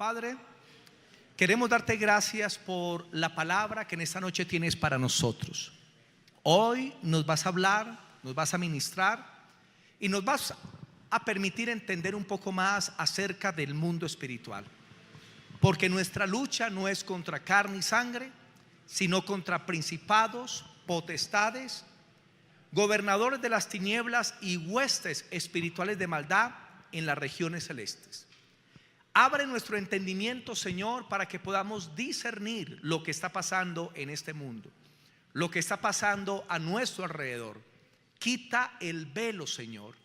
Padre, queremos darte gracias por la palabra que en esta noche tienes para nosotros. Hoy nos vas a hablar, nos vas a ministrar y nos vas a permitir entender un poco más acerca del mundo espiritual. Porque nuestra lucha no es contra carne y sangre, sino contra principados, potestades, gobernadores de las tinieblas y huestes espirituales de maldad en las regiones celestes. Abre nuestro entendimiento, Señor, para que podamos discernir lo que está pasando en este mundo, lo que está pasando a nuestro alrededor. Quita el velo, Señor,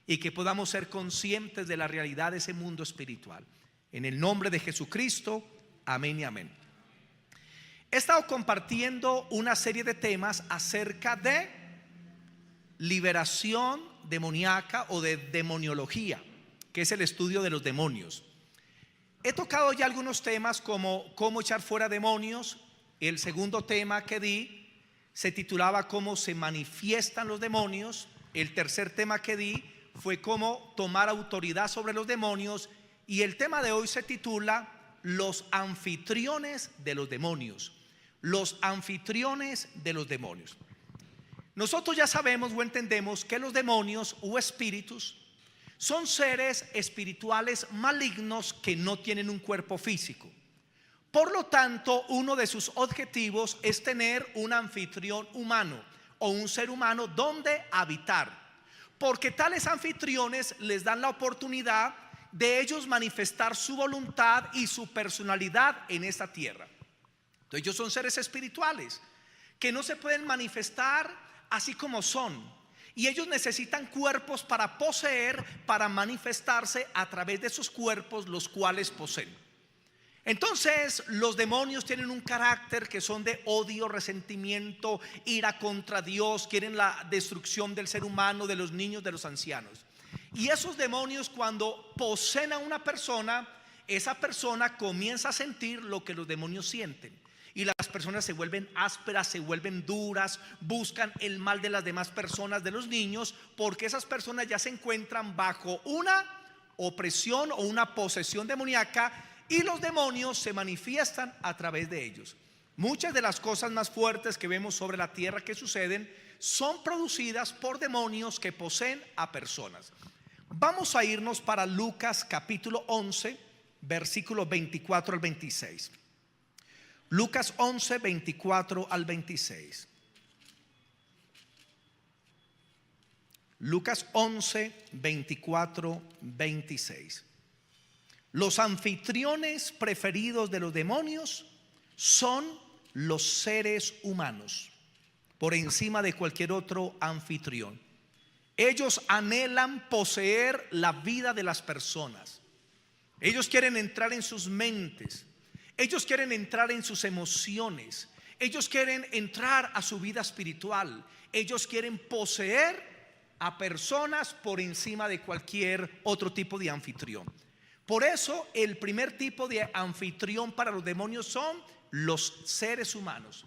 y que podamos ser conscientes de la realidad de ese mundo espiritual. En el nombre de Jesucristo, amén y amén. He estado compartiendo una serie de temas acerca de liberación demoníaca o de demoniología, que es el estudio de los demonios. He tocado ya algunos temas como cómo echar fuera demonios. El segundo tema que di se titulaba cómo se manifiestan los demonios. El tercer tema que di fue cómo tomar autoridad sobre los demonios. Y el tema de hoy se titula los anfitriones de los demonios. Los anfitriones de los demonios. Nosotros ya sabemos o entendemos que los demonios o espíritus son seres espirituales malignos que no tienen un cuerpo físico. Por lo tanto, uno de sus objetivos es tener un anfitrión humano o un ser humano donde habitar, porque tales anfitriones les dan la oportunidad de ellos manifestar su voluntad y su personalidad en esta tierra. Entonces ellos son seres espirituales que no se pueden manifestar así como son. Y ellos necesitan cuerpos para poseer, para manifestarse a través de esos cuerpos los cuales poseen. Entonces los demonios tienen un carácter que son de odio, resentimiento, ira contra Dios. Quieren la destrucción del ser humano, de los niños, de los ancianos. Y esos demonios, cuando poseen a una persona, esa persona comienza a sentir lo que los demonios sienten. Y las personas se vuelven ásperas, se vuelven duras, buscan el mal de las demás personas, de los niños, porque esas personas ya se encuentran bajo una opresión o una posesión demoníaca y los demonios se manifiestan a través de ellos. Muchas de las cosas más fuertes que vemos sobre la tierra que suceden son producidas por demonios que poseen a personas. Vamos a irnos para Lucas capítulo 11, versículos 24 al 26. Lucas 11, 24 al 26. Lucas 11, 24, 26. Los anfitriones preferidos de los demonios son los seres humanos, por encima de cualquier otro anfitrión. Ellos anhelan poseer la vida de las personas. Ellos quieren entrar en sus mentes. Ellos quieren entrar en sus emociones. Ellos quieren entrar a su vida espiritual. Ellos quieren poseer a personas por encima de cualquier otro tipo de anfitrión. Por eso el primer tipo de anfitrión para los demonios son los seres humanos.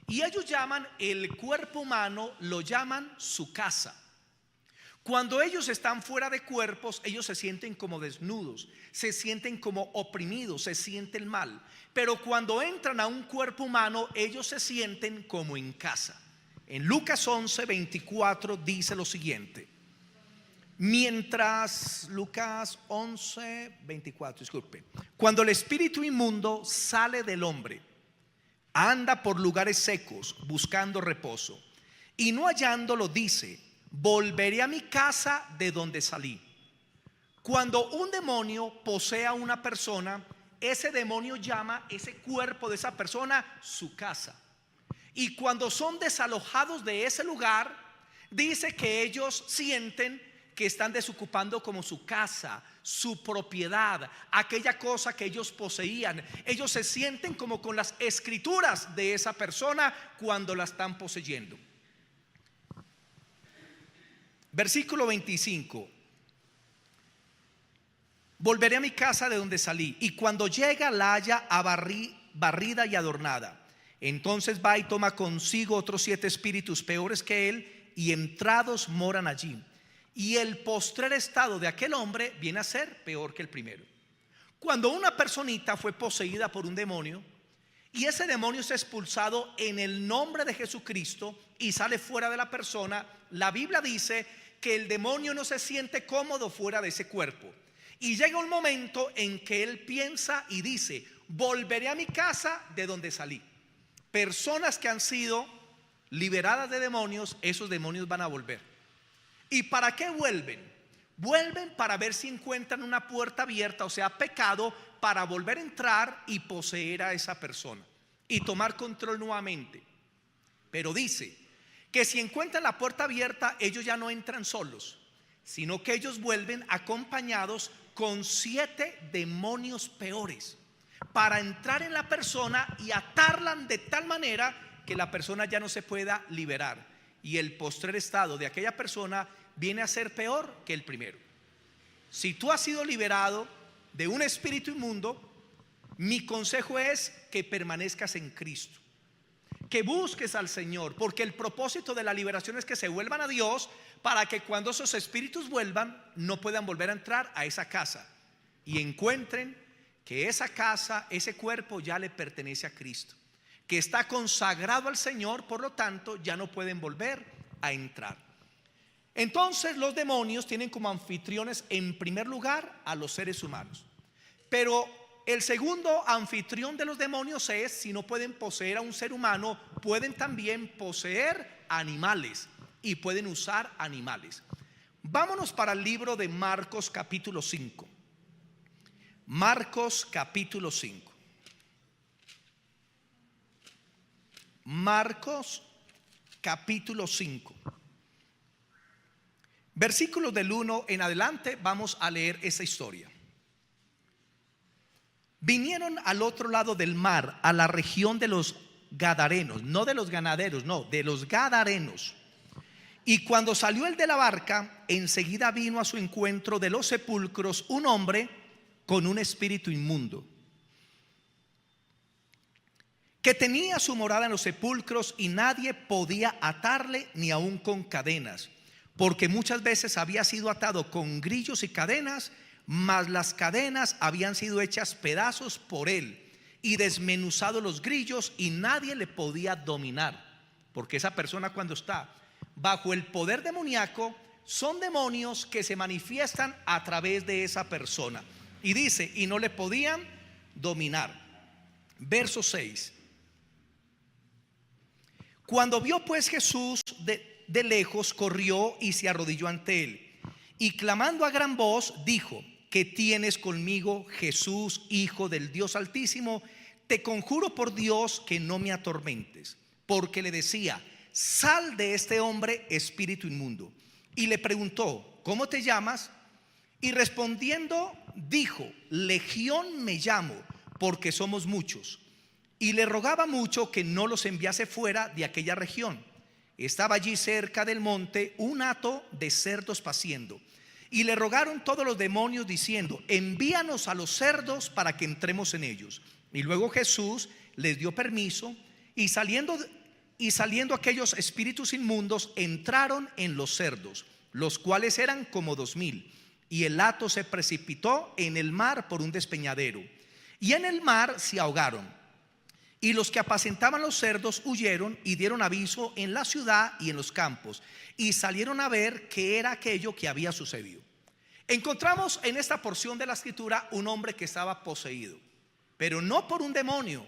Y ellos llaman el cuerpo humano, lo llaman su casa. Cuando ellos están fuera de cuerpos, ellos se sienten como desnudos, se sienten como oprimidos, se sienten mal. Pero cuando entran a un cuerpo humano, ellos se sienten como en casa. En Lucas 11, 24 dice lo siguiente. Lucas 11, 24, disculpe. Cuando el espíritu inmundo sale del hombre, anda por lugares secos buscando reposo, y no hallándolo dice: volveré a mi casa de donde salí. Cuando un demonio posee a una persona, ese demonio llama ese cuerpo de esa persona su casa. Y cuando son desalojados de ese lugar, dice que ellos sienten que están desocupando como su casa, su propiedad, aquella cosa que ellos poseían. Ellos se sienten como con las escrituras de esa persona cuando la están poseyendo. Versículo 25. Volveré a mi casa de donde salí, y cuando llega la halla barrida y adornada. Entonces va y toma consigo otros 7 espíritus peores que él, y entrados moran allí. Y el postrer estado de aquel hombre viene a ser peor que el primero. Cuando una personita fue poseída por un demonio y ese demonio es expulsado en el nombre de Jesucristo y sale fuera de la persona, la Biblia dice que el demonio no se siente cómodo fuera de ese cuerpo. Y llega un momento en que él piensa y dice: volveré a mi casa de donde salí. Personas que han sido liberadas de demonios, esos demonios van a volver. ¿Y para qué vuelven? Vuelven para ver si encuentran una puerta abierta, o sea, pecado, para volver a entrar y poseer a esa persona y tomar control nuevamente. Pero dice que si encuentran la puerta abierta, ellos ya no entran solos, sino que ellos vuelven acompañados con 7 demonios peores para entrar en la persona y atarla de tal manera que la persona ya no se pueda liberar, y el postrer estado de aquella persona viene a ser peor que el primero. Si tú has sido liberado de un espíritu inmundo, mi consejo es que permanezcas en Cristo, que busques al Señor, porque el propósito de la liberación es que se vuelvan a Dios, para que cuando esos espíritus vuelvan no puedan volver a entrar a esa casa y encuentren que esa casa, ese cuerpo ya le pertenece a Cristo, que está consagrado al Señor, por lo tanto ya no pueden volver a entrar. Entonces los demonios tienen como anfitriones en primer lugar a los seres humanos, pero el segundo anfitrión de los demonios es: si no pueden poseer a un ser humano, pueden también poseer animales y pueden usar animales. Vámonos para el libro de Marcos capítulo 5. Marcos capítulo 5. Marcos capítulo 5. Versículos del 1 en adelante vamos a leer esa historia. Vinieron al otro lado del mar, a la región de los Gadarenos, no de los ganaderos, no, de los Gadarenos. Y cuando salió él de la barca, enseguida vino a su encuentro de los sepulcros un hombre con un espíritu inmundo, que tenía su morada en los sepulcros, y nadie podía atarle ni aun con cadenas, porque muchas veces había sido atado con grillos y cadenas, mas las cadenas habían sido hechas pedazos por él y desmenuzado los grillos, y nadie le podía dominar. Porque esa persona, cuando está bajo el poder demoníaco, son demonios que se manifiestan a través de esa persona. Y dice: y no le podían dominar. Verso 6. Cuando vio pues Jesús de lejos, corrió y se arrodilló ante él, y clamando a gran voz dijo: ¿qué tienes conmigo, Jesús, Hijo del Dios Altísimo? Te conjuro por Dios que no me atormentes. Porque le decía: sal de este hombre, espíritu inmundo. Y le preguntó: ¿cómo te llamas? Y respondiendo dijo: Legión me llamo, porque somos muchos. Y le rogaba mucho que no los enviase fuera de aquella región. Estaba allí cerca del monte un hato de cerdos paciendo, y le rogaron todos los demonios diciendo: envíanos a los cerdos para que entremos en ellos. Y luego Jesús les dio permiso, y saliendo aquellos espíritus inmundos, entraron en los cerdos, los cuales eran como 2000. Y el hato se precipitó en el mar por un despeñadero, y en el mar se ahogaron. Y los que apacentaban los cerdos huyeron y dieron aviso en la ciudad y en los campos, y salieron a ver qué era aquello que había sucedido. Encontramos en esta porción de la escritura un hombre que estaba poseído, pero no por un demonio,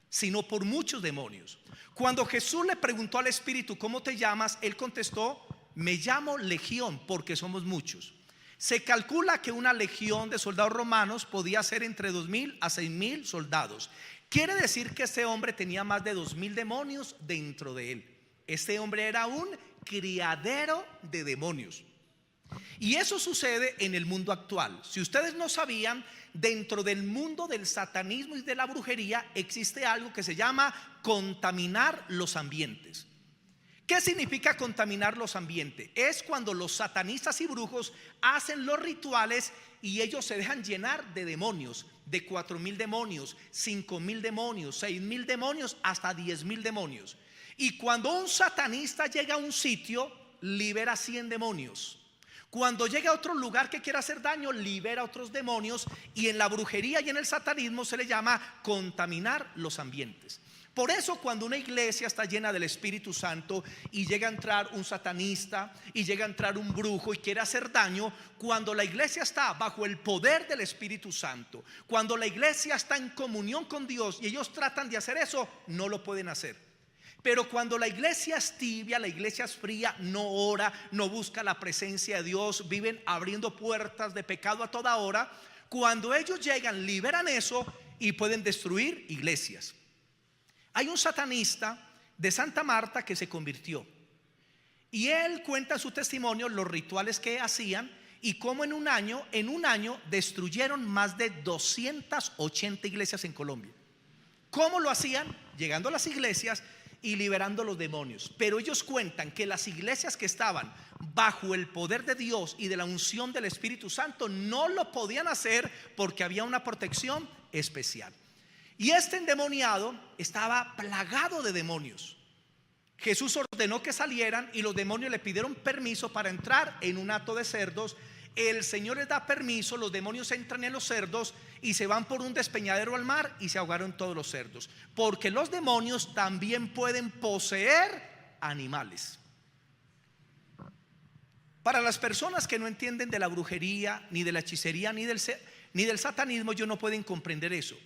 sino por muchos demonios. Cuando Jesús le preguntó al espíritu: ¿cómo te llamas?, él contestó: me llamo Legión, porque somos muchos. Se calcula que una legión de soldados romanos podía ser entre 2000 a 6000 soldados. Quiere decir que este hombre tenía más de 2000 demonios dentro de él. Este hombre era un criadero de demonios. Y eso sucede en el mundo actual. Si ustedes no sabían, dentro del mundo del satanismo y de la brujería existe algo que se llama contaminar los ambientes. ¿Qué significa contaminar los ambientes? Es cuando los satanistas y brujos hacen los rituales y ellos se dejan llenar de demonios, de 4000 demonios, 5000 demonios, 6000 demonios, hasta 10,000 demonios. Y cuando un satanista llega a un sitio, libera 100 demonios. Cuando llega a otro lugar que quiera hacer daño, libera a otros demonios, y en la brujería y en el satanismo se le llama contaminar los ambientes. Por eso cuando una iglesia está llena del Espíritu Santo y llega a entrar un satanista y llega a entrar un brujo y quiere hacer daño, cuando la iglesia está bajo el poder del Espíritu Santo, cuando la iglesia está en comunión con Dios y ellos tratan de hacer eso, no lo pueden hacer. Pero cuando la iglesia es tibia, la iglesia es fría, no ora, no busca la presencia de Dios, viven abriendo puertas de pecado a toda hora, cuando ellos llegan, liberan eso y pueden destruir iglesias. Hay un satanista de Santa Marta que se convirtió, y él cuenta en su testimonio los rituales que hacían y cómo en un año destruyeron más de 280 iglesias en Colombia. ¿Cómo lo hacían? Llegando a las iglesias y liberando los demonios. Pero ellos cuentan que las iglesias que estaban bajo el poder de Dios y de la unción del Espíritu Santo no lo podían hacer porque había una protección especial. Y este endemoniado estaba plagado de demonios. Jesús ordenó que salieran y los demonios le pidieron permiso para entrar en un hato de cerdos. El Señor les da permiso, los demonios entran en los cerdos y se van por un despeñadero al mar y se ahogaron todos los cerdos. Porque los demonios también pueden poseer animales. Para las personas que no entienden de la brujería, ni de la hechicería, ni del satanismo, ellos no pueden comprender eso.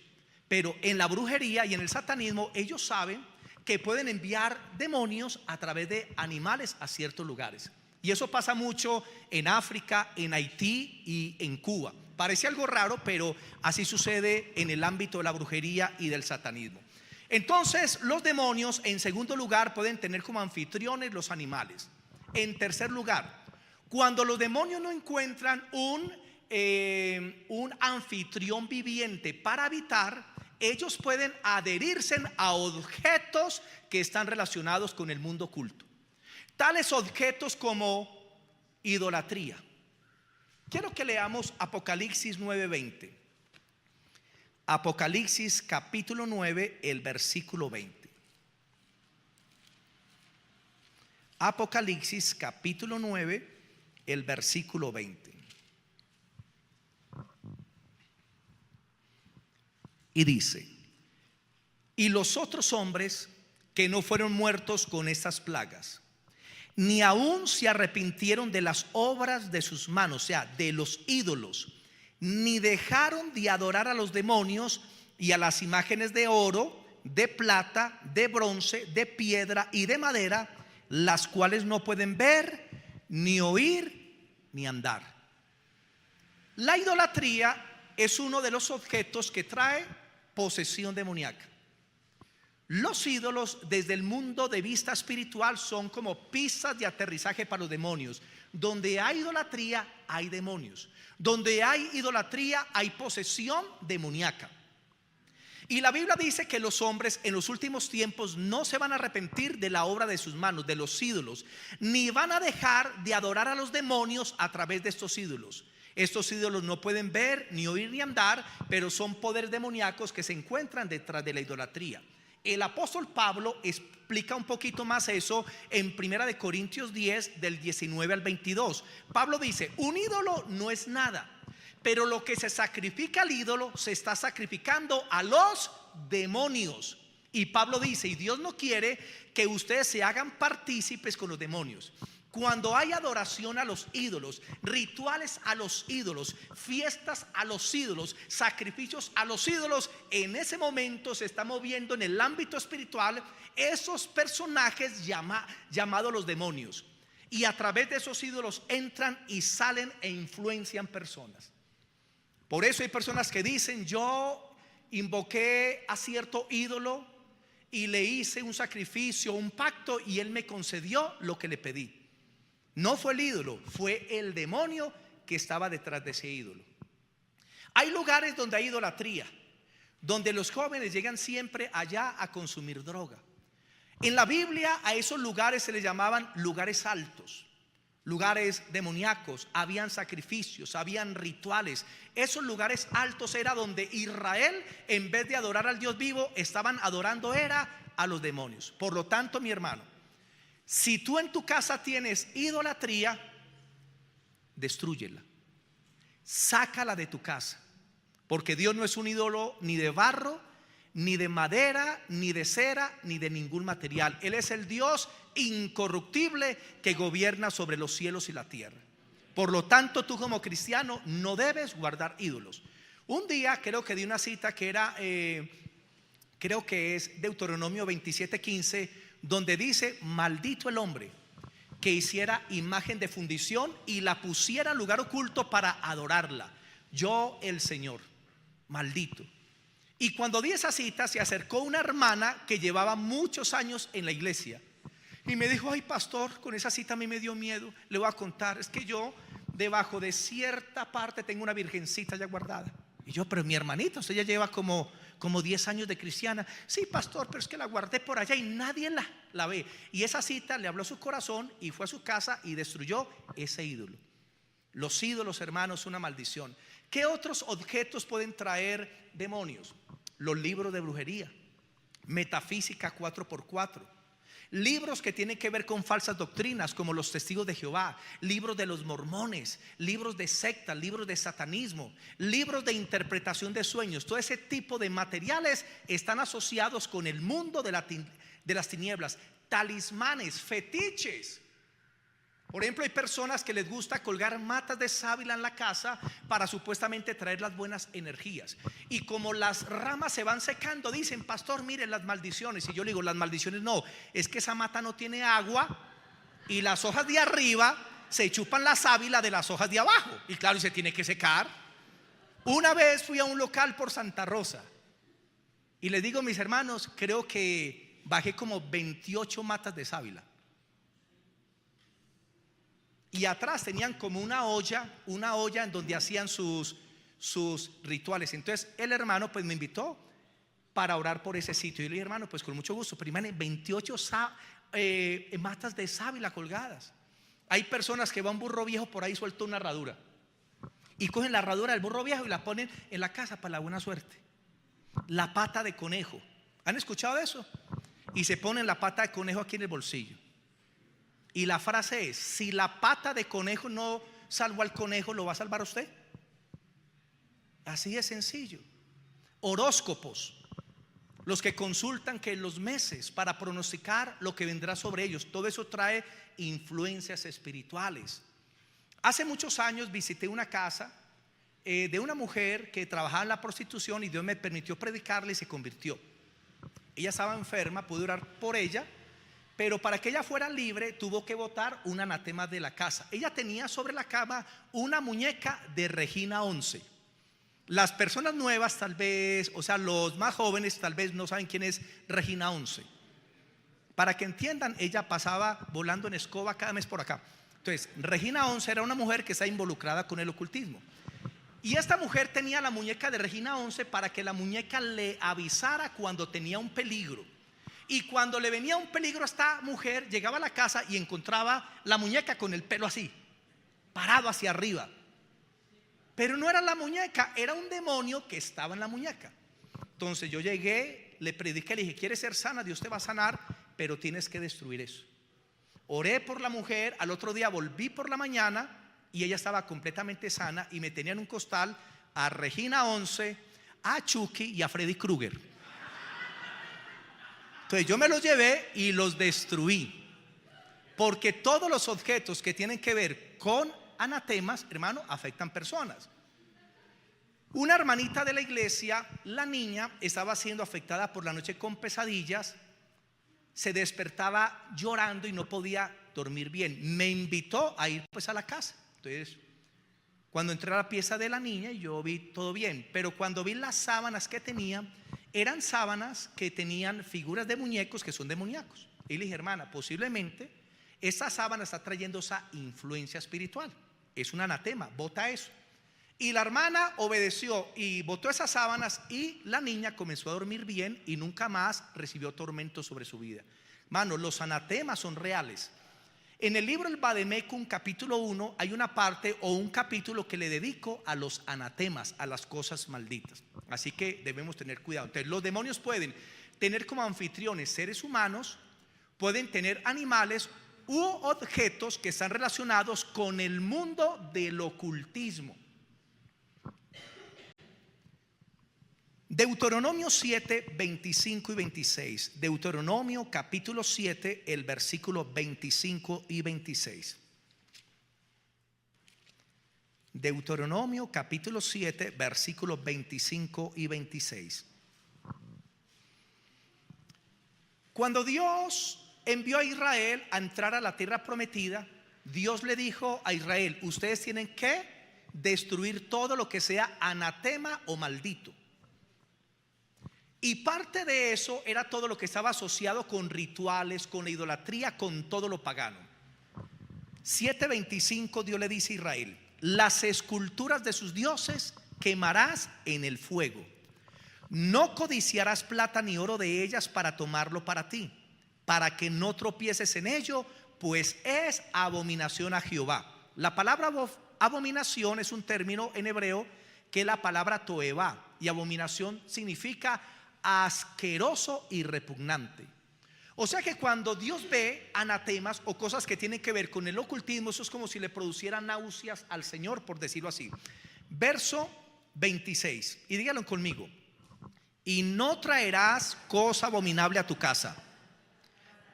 Pero en la brujería y en el satanismo ellos saben que pueden enviar demonios a través de animales a ciertos lugares. Y eso pasa mucho en África, en Haití y en Cuba. Parece algo raro, pero así sucede en el ámbito de la brujería y del satanismo. Entonces, los demonios, en segundo lugar, pueden tener como anfitriones los animales. En tercer lugar, cuando los demonios no encuentran un anfitrión viviente para habitar, ellos pueden adherirse a objetos que están relacionados con el mundo oculto. Tales objetos como idolatría. Quiero que leamos Apocalipsis 9:20. Apocalipsis capítulo 9, el versículo 20. Apocalipsis capítulo 9, el versículo 20. Y dice: y los otros hombres que no fueron muertos con estas plagas, ni aún se arrepintieron de las obras de sus manos, o sea, de los ídolos, ni dejaron de adorar a los demonios y a las imágenes de oro, de plata, de bronce, de piedra y de madera, las cuales no pueden ver, ni oír, ni andar. La idolatría es uno de los objetos que trae posesión demoníaca. Los ídolos, desde el mundo de vista espiritual, son como pistas de aterrizaje para los demonios. Donde hay idolatría, hay demonios. Donde hay idolatría, hay posesión demoníaca. Y la Biblia dice que los hombres en los últimos tiempos no se van a arrepentir de la obra de sus manos, de los ídolos, ni van a dejar de adorar a los demonios a través de estos ídolos. Estos ídolos no pueden ver, ni oír, ni andar, pero son poderes demoníacos que se encuentran detrás de la idolatría. El apóstol Pablo explica un poquito más eso en 1 Corintios 10, del 19 al 22. Pablo dice: un ídolo no es nada, pero lo que se sacrifica al ídolo se está sacrificando a los demonios. Y Pablo dice: y Dios no quiere que ustedes se hagan partícipes con los demonios. Cuando hay adoración a los ídolos, rituales a los ídolos, fiestas a los ídolos, sacrificios a los ídolos, en ese momento se está moviendo en el ámbito espiritual esos personajes llamados los demonios. Y a través de esos ídolos entran y salen e influencian personas. Por eso hay personas que dicen: yo invoqué a cierto ídolo y le hice un sacrificio, un pacto, y él me concedió lo que le pedí. No fue el ídolo, fue el demonio que estaba detrás de ese ídolo. Hay lugares donde hay idolatría, donde los jóvenes llegan siempre allá a consumir droga. En la Biblia a esos lugares se les llamaban lugares altos, lugares demoníacos. Habían sacrificios, habían rituales. Esos lugares altos era donde Israel, en vez de adorar al Dios vivo, estaban adorando a los demonios. Por lo tanto, mi hermano, si tú en tu casa tienes idolatría, destrúyela, sácala de tu casa, porque Dios no es un ídolo ni de barro, ni de madera, ni de cera, ni de ningún material. Él es el Dios incorruptible que gobierna sobre los cielos y la tierra. Por lo tanto, tú como cristiano no debes guardar ídolos. Un día creo que di una cita que era, creo que es Deuteronomio 27:15, donde dice: maldito el hombre que hiciera imagen de fundición y la pusiera en lugar oculto para adorarla. Yo, el Señor, maldito. Y cuando di esa cita, se acercó una hermana que llevaba muchos años en la iglesia y me dijo: ay, pastor, con esa cita a mí me dio miedo. Le voy a contar, es que yo debajo de cierta parte tengo una virgencita ya guardada. Y yo: pero mi hermanita, usted ya lleva como 10 años de cristiana. Sí, pastor, pero es que la guardé por allá y nadie la ve. Y esa cita le habló a su corazón y fue a su casa y destruyó ese ídolo. Los ídolos, hermanos, una maldición. ¿Qué otros objetos pueden traer demonios? Los libros de brujería, metafísica 4x4, libros que tienen que ver con falsas doctrinas como los testigos de Jehová, libros de los mormones, libros de sectas, libros de satanismo, libros de interpretación de sueños. Todo ese tipo de materiales están asociados con el mundo de las tinieblas. Talismanes, fetiches. Por ejemplo, hay personas que les gusta colgar matas de sábila en la casa para supuestamente traer las buenas energías. Y como las ramas se van secando, dicen: pastor, miren las maldiciones. Y yo le digo: las maldiciones no, es que esa mata no tiene agua y las hojas de arriba se chupan la sábila de las hojas de abajo. Y claro, y se tiene que secar. Una vez fui a un local por Santa Rosa y les digo, mis hermanos, creo que bajé como 28 matas de sábila. Y atrás tenían como una olla en donde hacían sus rituales. Entonces el hermano pues me invitó para orar por ese sitio. Y le dije: hermano, pues con mucho gusto. Pero imagínense, 28 matas de sábila colgadas. Hay personas que va un burro viejo por ahí suelto una herradura y cogen la herradura del burro viejo y la ponen en la casa para la buena suerte. La pata de conejo, ¿han escuchado de eso? Y se ponen la pata de conejo aquí en el bolsillo. Y la frase es: si la pata de conejo no salvó al conejo, ¿lo va a salvar a usted? Así de sencillo. Horóscopos, los que consultan que los meses para pronosticar lo que vendrá sobre ellos. Todo eso trae influencias espirituales. Hace muchos años visité una casa de una mujer que trabajaba en la prostitución y Dios me permitió predicarle y se convirtió. Ella estaba enferma, pude orar por ella, pero para que ella fuera libre tuvo que botar un anatema de la casa. Ella tenía sobre la cama una muñeca de Regina 11. Las personas nuevas tal vez, o sea, los más jóvenes tal vez no saben quién es Regina 11. Para que entiendan, ella pasaba volando en escoba cada mes por acá. Entonces, Regina 11 era una mujer que está involucrada con el ocultismo. Y esta mujer tenía la muñeca de Regina 11 para que la muñeca le avisara cuando tenía un peligro. Y cuando le venía un peligro a esta mujer, llegaba a la casa y encontraba la muñeca con el pelo así, parado hacia arriba. Pero no era la muñeca, era un demonio que estaba en la muñeca. Entonces yo llegué, le prediqué, le dije: ¿quieres ser sana? Dios te va a sanar, pero tienes que destruir eso. Oré por la mujer, al otro día volví por la mañana y ella estaba completamente sana y me tenía en un costal a Regina 11, a Chucky y a Freddy Krueger. Entonces yo me los llevé y los destruí, porque todos los objetos que tienen que ver con anatemas, hermano, afectan personas. Una hermanita de la iglesia, la niña estaba siendo afectada por la noche con pesadillas, se despertaba llorando y no podía dormir bien. Me invitó a ir pues a la casa. Entonces cuando entré a la pieza de la niña, yo vi todo bien, pero cuando vi las sábanas que tenía, eran sábanas que tenían figuras de muñecos que son demoníacos. Y le dije: hermana, posiblemente esta sábana está trayendo esa influencia espiritual, es un anatema, bota eso. Y la hermana obedeció y botó esas sábanas, y la niña comenzó a dormir bien y nunca más recibió tormento sobre su vida. Hermano, los anatemas son reales. En el libro El Vademecum capítulo 1 hay una parte o un capítulo que le dedico a los anatemas, a las cosas malditas. Así que debemos tener cuidado. Entonces, los demonios pueden tener como anfitriones seres humanos, pueden tener animales u objetos que están relacionados con el mundo del ocultismo. Deuteronomio 7, 25 y 26. Deuteronomio capítulo 7, el versículo 25 y 26. Deuteronomio capítulo 7, versículos 25 y 26. Cuando Dios envió a Israel a entrar a la tierra prometida, Dios le dijo a Israel: ustedes tienen que destruir todo lo que sea anatema o maldito. Y parte de eso era todo lo que estaba asociado con rituales, con la idolatría, con todo lo pagano. 7:25, Dios le dice a Israel: las esculturas de sus dioses quemarás en el fuego. No codiciarás plata ni oro de ellas para tomarlo para ti, para que no tropieces en ello, pues es abominación a Jehová. La palabra abominación es un término en hebreo que es la palabra toevá, y abominación significa asqueroso y repugnante. O sea que cuando Dios ve anatemas o cosas que tienen que ver con el ocultismo, eso es como si le produciera náuseas al Señor, por decirlo así. Verso 26, y díganlo conmigo: y no traerás cosa abominable a tu casa,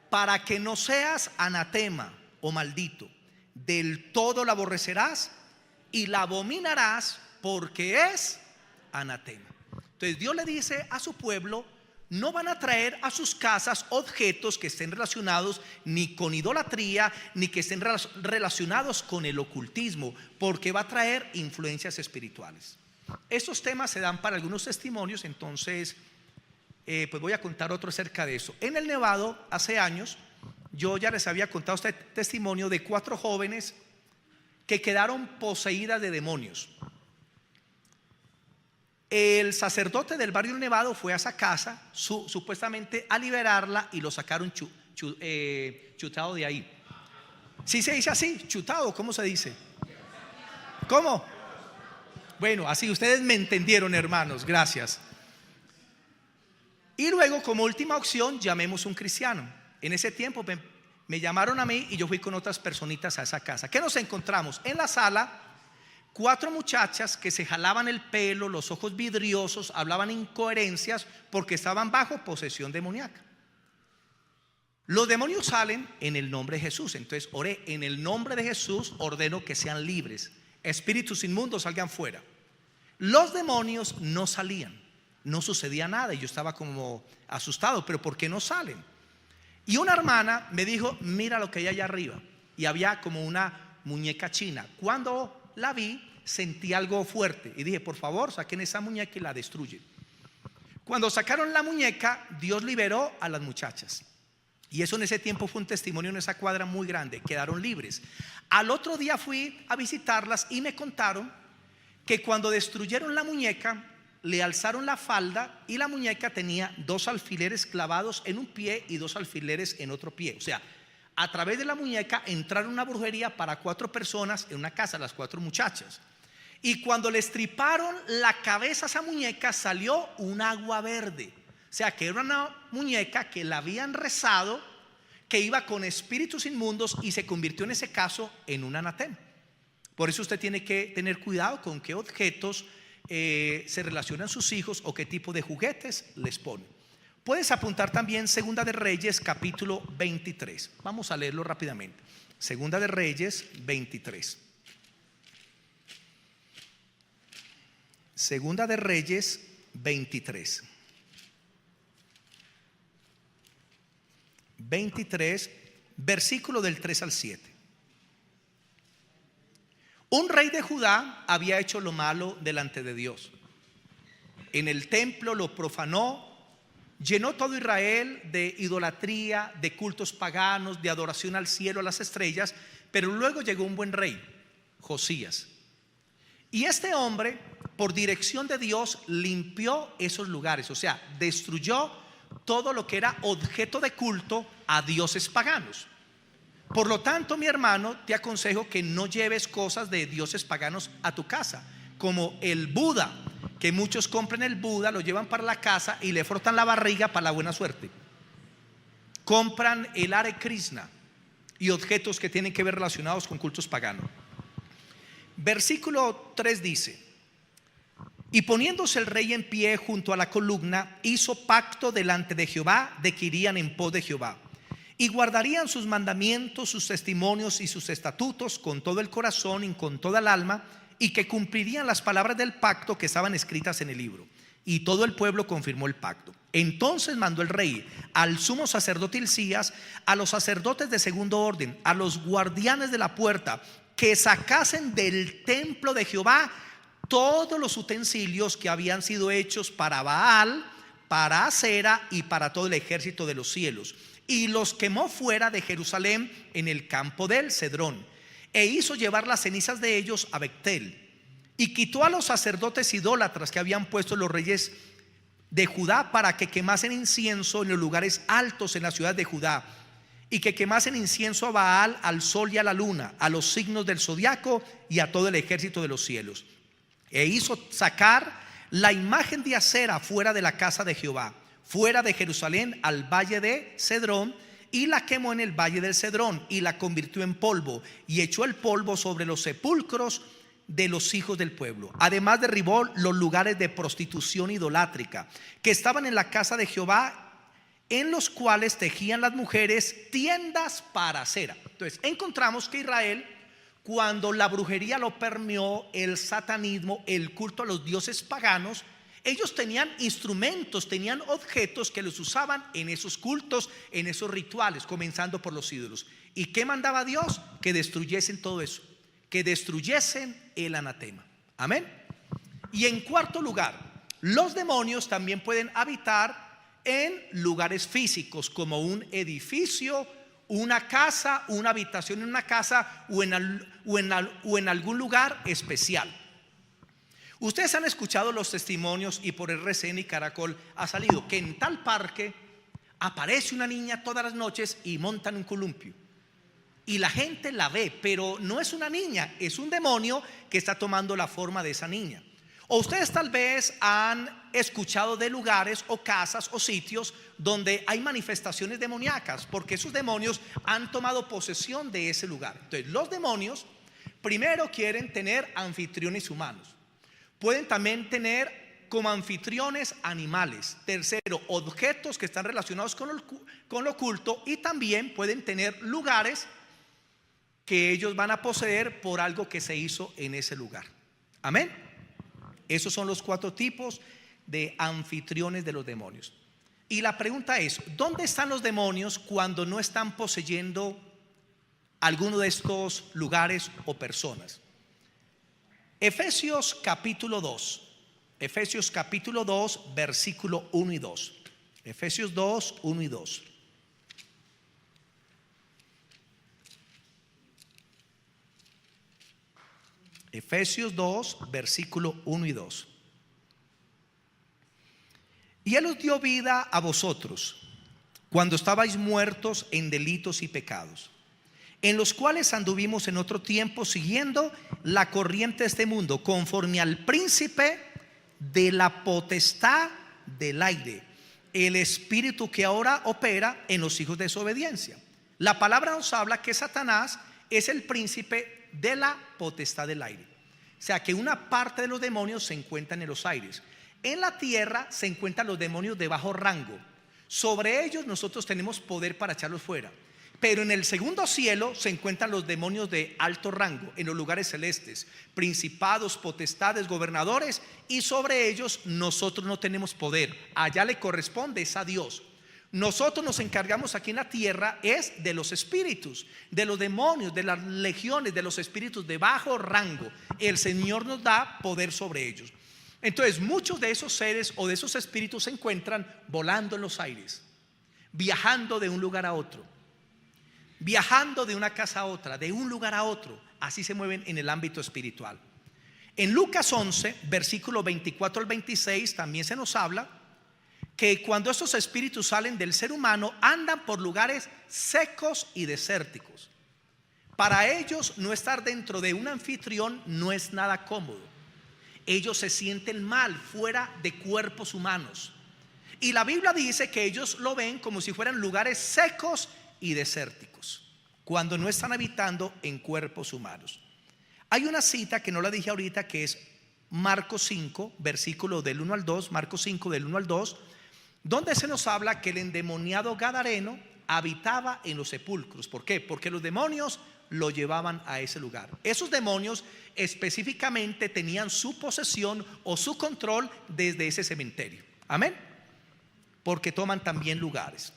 para que no seas anatema o maldito. Del todo la aborrecerás y la abominarás, porque es anatema. Entonces Dios le dice a su pueblo: no van a traer a sus casas objetos que estén relacionados ni con idolatría, ni que estén relacionados con el ocultismo, porque va a traer influencias espirituales. Estos temas se dan para algunos testimonios, entonces pues voy a contar otro acerca de eso. En el Nevado, hace años, yo ya les había contado este testimonio de 4 jóvenes que quedaron poseídas de demonios. El sacerdote del barrio Nevado fue a esa casa supuestamente a liberarla, y lo sacaron chutado de ahí. ¿Sí se dice así? ¿Chutado? ¿Cómo se dice? ¿Cómo? Bueno, así ustedes me entendieron, hermanos, gracias. Y luego, como última opción, llamemos un cristiano. En ese tiempo me llamaron a mí y yo fui con otras personitas a esa casa. ¿Qué nos encontramos? En la sala, 4 muchachas que se jalaban el pelo, los ojos vidriosos, hablaban incoherencias porque estaban bajo posesión demoníaca. Los demonios salen en el nombre de Jesús. Entonces oré: en el nombre de Jesús ordeno que sean libres, espíritus inmundos salgan fuera. Los demonios no salían, no sucedía nada, y yo estaba como asustado. Pero ¿por qué no salen? Y una hermana me dijo: mira lo que hay allá arriba. Y había como una muñeca china. Cuando la vi, sentí algo fuerte y dije: por favor, saquen esa muñeca y la destruyen. Cuando sacaron la muñeca, Dios liberó a las muchachas. Y eso en ese tiempo fue un testimonio en esa cuadra muy grande. Quedaron libres. Al otro día fui a visitarlas y me contaron que cuando destruyeron la muñeca, le alzaron la falda y la muñeca tenía 2 alfileres clavados en un pie y 2 alfileres en otro pie. O sea, a través de la muñeca entraron una brujería para 4 personas en una casa, las 4 muchachas. Y cuando le estriparon la cabeza a esa muñeca, salió un agua verde. O sea, que era una muñeca que la habían rezado, que iba con espíritus inmundos, y se convirtió en ese caso en un anatema. Por eso usted tiene que tener cuidado con qué objetos se relacionan sus hijos o qué tipo de juguetes les ponen. Puedes apuntar también Segunda de Reyes capítulo 23. Vamos a leerlo rápidamente. Segunda de Reyes 23. Segunda de Reyes 23. 23, versículo del 3 al 7. Un rey de Judá había hecho lo malo delante de Dios. En el templo lo profanó, llenó todo Israel de idolatría, de cultos paganos, de adoración al cielo, a las estrellas. Pero luego llegó un buen rey, Josías. Y este hombre, por dirección de Dios, limpió esos lugares. O sea, destruyó todo lo que era objeto de culto a dioses paganos. Por lo tanto, mi hermano, te aconsejo que no lleves cosas de dioses paganos a tu casa, como el Buda, que muchos compran el Buda, lo llevan para la casa y le frotan la barriga para la buena suerte. Compran el Hare Krishna, y objetos que tienen que ver relacionados con cultos paganos. Versículo 3 dice: y poniéndose el rey en pie junto a la columna, hizo pacto delante de Jehová de que irían en pos de Jehová y guardarían sus mandamientos, sus testimonios y sus estatutos con todo el corazón y con toda el alma, y que cumplirían las palabras del pacto que estaban escritas en el libro. Y todo el pueblo confirmó el pacto. Entonces mandó el rey al sumo sacerdote Hilcías, a los sacerdotes de segundo orden, a los guardianes de la puerta, que sacasen del templo de Jehová todos los utensilios que habían sido hechos para Baal, para Acera y para todo el ejército de los cielos, y los quemó fuera de Jerusalén en el campo del Cedrón, e hizo llevar las cenizas de ellos a Betel. Y quitó a los sacerdotes idólatras que habían puesto los reyes de Judá para que quemasen incienso en los lugares altos en la ciudad de Judá, y que quemasen incienso a Baal, al sol y a la luna, a los signos del zodiaco y a todo el ejército de los cielos. E hizo sacar la imagen de Acera fuera de la casa de Jehová, fuera de Jerusalén, al valle de Cedrón, y la quemó en el valle del Cedrón, y la convirtió en polvo, y echó el polvo sobre los sepulcros de los hijos del pueblo. Además derribó los lugares de prostitución idolátrica que estaban en la casa de Jehová, en los cuales tejían las mujeres tiendas para Acera. Entonces encontramos que Israel, cuando la brujería lo permeó, el satanismo, el culto a los dioses paganos, ellos tenían instrumentos, tenían objetos que los usaban en esos cultos, en esos rituales, comenzando por los ídolos. ¿Y qué mandaba Dios? Que destruyesen todo eso, que destruyesen el anatema. Amén. Y en cuarto lugar, los demonios también pueden habitar en lugares físicos, como un edificio, una casa, una habitación en una casa, o en algún lugar especial. Ustedes han escuchado los testimonios, y por RCN y Caracol ha salido que en tal parque aparece una niña todas las noches y montan un columpio, y la gente la ve, pero no es una niña, es un demonio que está tomando la forma de esa niña. O ustedes tal vez han escuchado de lugares o casas o sitios donde hay manifestaciones demoníacas, porque esos demonios han tomado posesión de ese lugar. Entonces los demonios primero quieren tener anfitriones humanos. Pueden también tener como anfitriones animales. Tercero, objetos que están relacionados con lo oculto, y también pueden tener lugares que ellos van a poseer por algo que se hizo en ese lugar. Amén. Esos son los 4 tipos de anfitriones de los demonios. Y la pregunta es: ¿dónde están los demonios cuando no están poseyendo alguno de estos lugares o personas? Efesios capítulo 2. Efesios capítulo 2, versículo 1 y 2. Efesios 2, 1 y 2. Efesios 2, versículo 1 y 2. Y Él os dio vida a vosotros cuando estabais muertos en delitos y pecados, en los cuales anduvimos en otro tiempo siguiendo la corriente de este mundo, conforme al príncipe de la potestad del aire, el espíritu que ahora opera en los hijos de desobediencia. La palabra nos habla que Satanás es el príncipe de la potestad del aire. O sea que una parte de los demonios se encuentran en los aires. En la tierra se encuentran los demonios de bajo rango. Sobre ellos nosotros tenemos poder para echarlos fuera. Pero en el segundo cielo se encuentran los demonios de alto rango, en los lugares celestes, principados, potestades, gobernadores, y sobre ellos nosotros no tenemos poder. Allá le corresponde, es a Dios. Nosotros nos encargamos aquí en la tierra es de los espíritus, de los demonios, de las legiones, de los espíritus de bajo rango. El Señor nos da poder sobre ellos. Entonces muchos de esos seres o de esos espíritus se encuentran volando en los aires, viajando de un lugar a otro, viajando de una casa a otra, de un lugar a otro. Así se mueven en el ámbito espiritual. En Lucas 11, versículo 24 al 26 también se nos habla que cuando estos espíritus salen del ser humano, andan por lugares secos y desérticos. Para ellos no estar dentro de un anfitrión no es nada cómodo. Ellos se sienten mal fuera de cuerpos humanos. Y la Biblia dice que ellos lo ven como si fueran lugares secos y desérticos. cuando no están habitando en cuerpos humanos. Hay una cita que no la dije ahorita, que es Marcos 5, versículo del 1 al 2, Marcos 5 del 1 al 2, donde se nos habla que el endemoniado gadareno habitaba en los sepulcros. ¿Por qué? Porque los demonios lo llevaban a ese lugar. Esos demonios específicamente tenían su posesión o su control desde ese cementerio. Amén. Porque toman también lugares.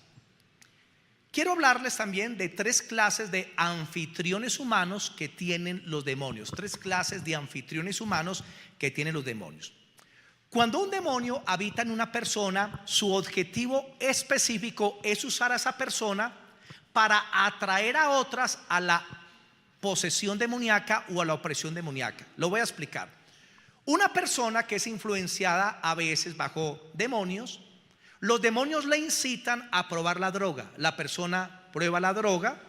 Quiero hablarles también de 3 clases de anfitriones humanos que tienen los demonios. 3 clases de anfitriones humanos que tienen los demonios. Cuando un demonio habita en una persona, su objetivo específico es usar a esa persona para atraer a otras a la posesión demoníaca o a la opresión demoníaca. Lo voy a explicar. Una persona que es influenciada a veces bajo demonios, los demonios le incitan a probar la droga. La persona prueba la droga,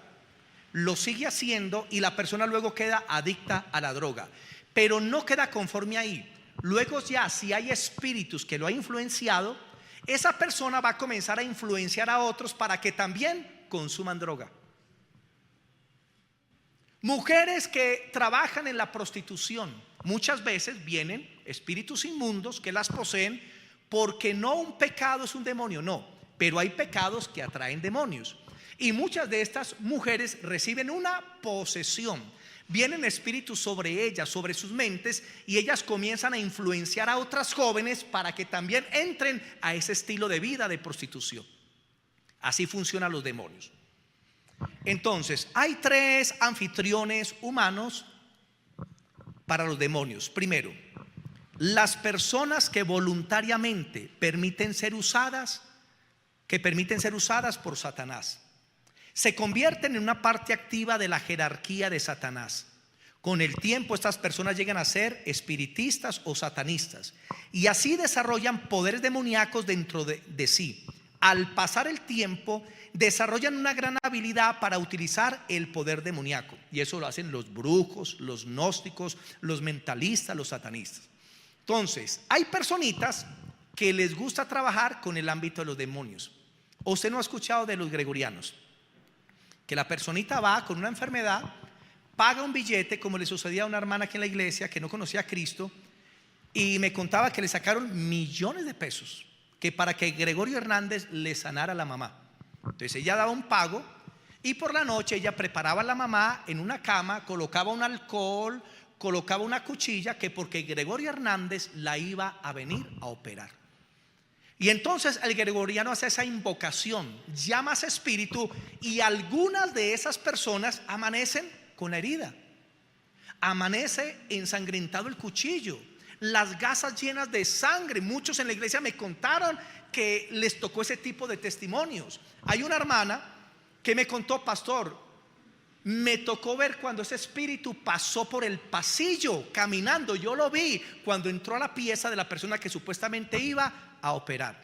lo sigue haciendo y la persona luego queda adicta a la droga. Pero no queda conforme ahí. Luego ya, si hay espíritus que lo ha influenciado, esa persona va a comenzar a influenciar a otros para que también consuman droga. Mujeres que trabajan en la prostitución, muchas veces vienen espíritus inmundos que las poseen, porque no un pecado es un demonio, no, pero hay pecados que atraen demonios. Y muchas de estas mujeres reciben una posesión. Vienen espíritus sobre ellas, sobre sus mentes, y ellas comienzan a influenciar a otras jóvenes para que también entren a ese estilo de vida de prostitución. Así funcionan los demonios. Entonces, hay 3 anfitriones humanos para los demonios. Primero, las personas que voluntariamente permiten ser usadas por Satanás. Se convierten en una parte activa de la jerarquía de Satanás. Con el tiempo estas personas llegan a ser espiritistas o satanistas y así desarrollan poderes demoníacos dentro de sí. Al pasar el tiempo desarrollan una gran habilidad para utilizar el poder demoníaco, y eso lo hacen los brujos, los gnósticos, los mentalistas, los satanistas. Entonces, hay personitas que les gusta trabajar con el ámbito de los demonios. ¿Usted no ha escuchado de los gregorianos? Que la personita va con una enfermedad, paga un billete, como le sucedía a una hermana aquí en la iglesia que no conocía a Cristo, y me contaba que le sacaron millones de pesos que para que Gregorio Hernández le sanara a la mamá. Entonces ella daba un pago y por la noche ella preparaba a la mamá en una cama, colocaba un alcohol, colocaba una cuchilla, que porque Gregorio Hernández la iba a venir a operar. Y entonces el gregoriano hace esa invocación, llama a ese espíritu, y algunas de esas personas amanecen con la herida, amanece ensangrentado el cuchillo, las gasas llenas de sangre. Muchos en la iglesia me contaron que les tocó ese tipo de testimonios. Hay una hermana que me contó: pastor, me tocó ver cuando ese espíritu pasó por el pasillo caminando. Yo lo vi cuando entró a la pieza de la persona que supuestamente iba a operar.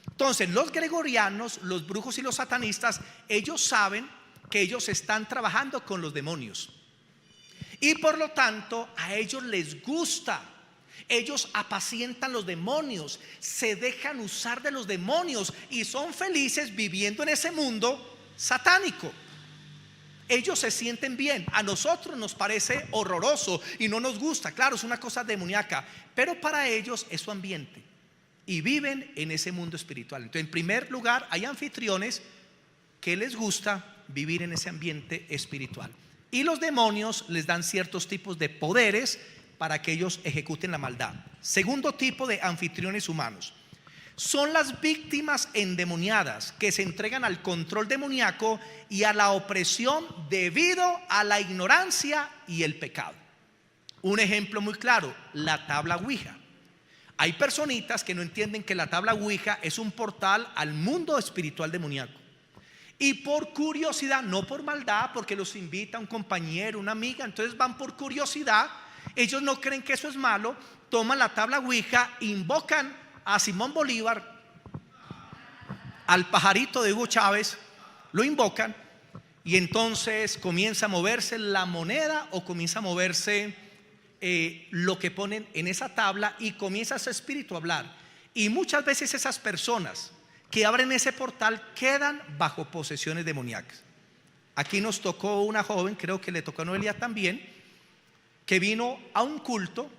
Entonces los gregorianos, los brujos y los satanistas, ellos saben que ellos están trabajando con los demonios, y por lo tanto a ellos les gusta. Ellos apacientan los demonios, se dejan usar de los demonios y son felices viviendo en ese mundo satánico. Ellos se sienten bien. A nosotros nos parece horroroso y no nos gusta. Claro, es una cosa demoníaca, pero para ellos es su ambiente y viven en ese mundo espiritual. Entonces, en primer lugar, hay anfitriones que les gusta vivir en ese ambiente espiritual, y los demonios les dan ciertos tipos de poderes para que ellos ejecuten la maldad. Segundo tipo de anfitriones humanos son las víctimas endemoniadas, que se entregan al control demoníaco y a la opresión debido a la ignorancia y el pecado. Un ejemplo muy claro: la tabla Ouija. Hay personitas que no entienden que la tabla Ouija es un portal al mundo espiritual demoníaco, y por curiosidad, no por maldad, porque los invita un compañero, una amiga, entonces van por curiosidad. Ellos no creen que eso es malo, toman la tabla Ouija, invocan a Simón Bolívar, al pajarito de Hugo Chávez, lo invocan, y entonces comienza a moverse la moneda, o comienza a moverse lo que ponen en esa tabla, y comienza ese espíritu a hablar. Y muchas veces esas personas que abren ese portal quedan bajo posesiones demoníacas. Aquí nos tocó una joven, creo que le tocó a Noelia también, que vino a un culto